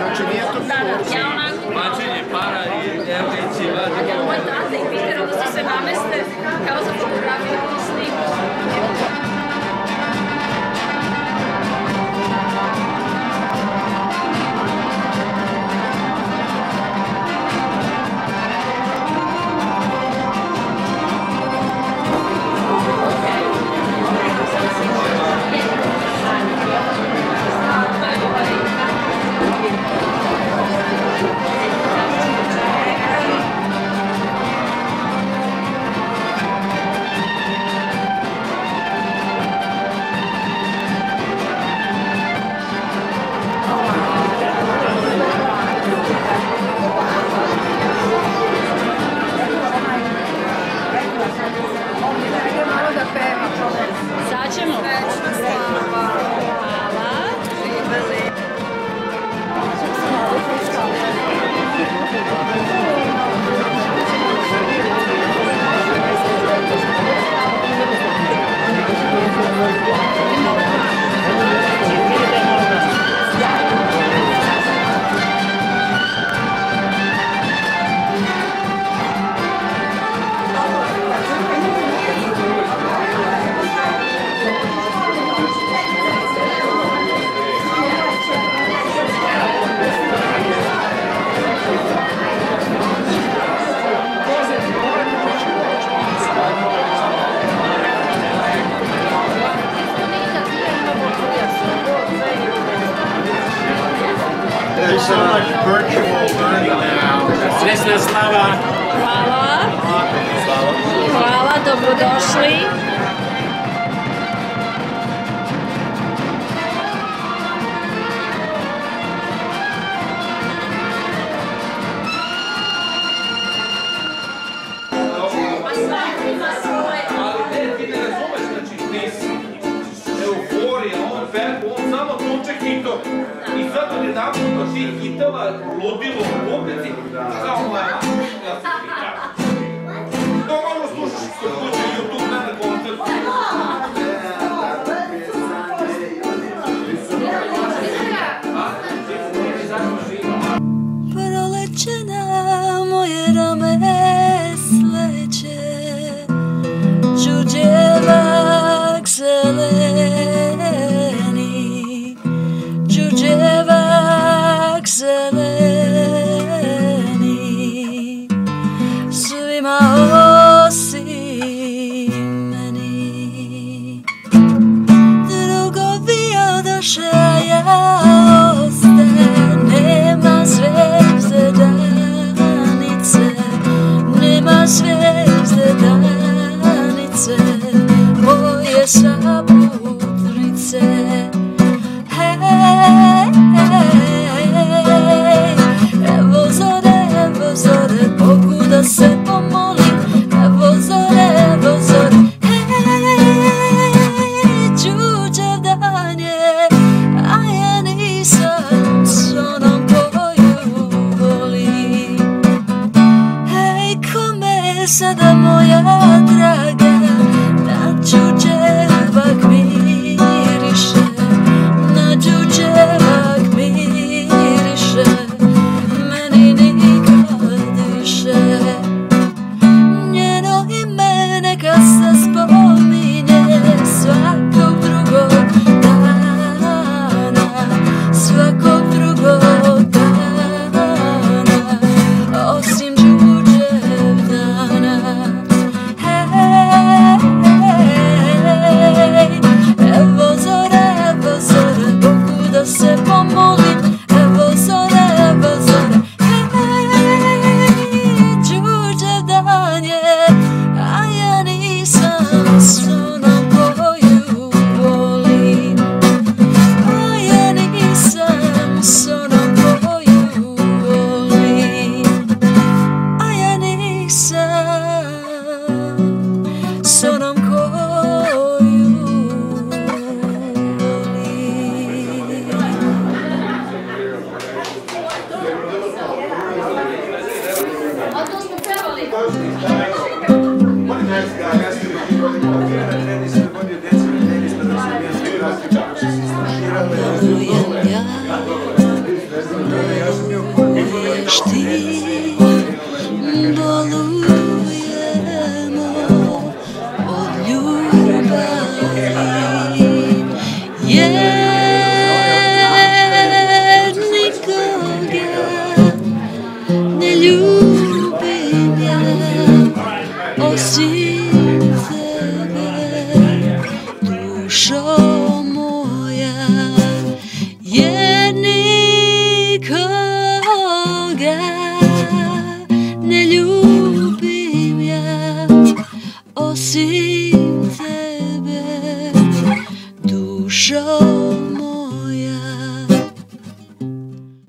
Znači nije to sport. Ja onako... Bačenje para i evrićima. Moj tata i Peter, onda su se nameste kao za fotografiju i sliku. Sad ćemo. There's so much virtual learning now. Srećna slava. Hvala. Hvala, dobrodošli. I sad od jedan do tih hitova ludilo u publici, kao moja ja sam hitava. To malo slušaš kod kuće YouTube na koncertu. Proleće na moje rame sleće, đuđevak zeleni, đuđevak zeleni, svima osim meni. Drugovi odoše, a ja ostajem, nema zvezde danice, nema zvezde danice, moje saputrice. Evo zore, Bogu da se pomolim. Evo zore, đuđev dan je, a ja nisam s onom koju volim. Hej, kome sada moja draga, na đuđevak miriše, na đuđevak miriše, meni nikad više. Njeno ime neka se spominje svakog drugog dana, svakog drugog dana, osim đuđev dana. Hej, evo zore, Bogu da se pomolim. Evo zore, đuđev dan je, a ja nisam s onom koju volim. A ja nisam s onom koju volim. A ja nisam Bolujem ja, boluješ ti, bolujemo od ljubavi, jer nikoga ne ljubim ja osim tebe, dušo moja, jer nikoga ne ljubim ja osim tebe, dušo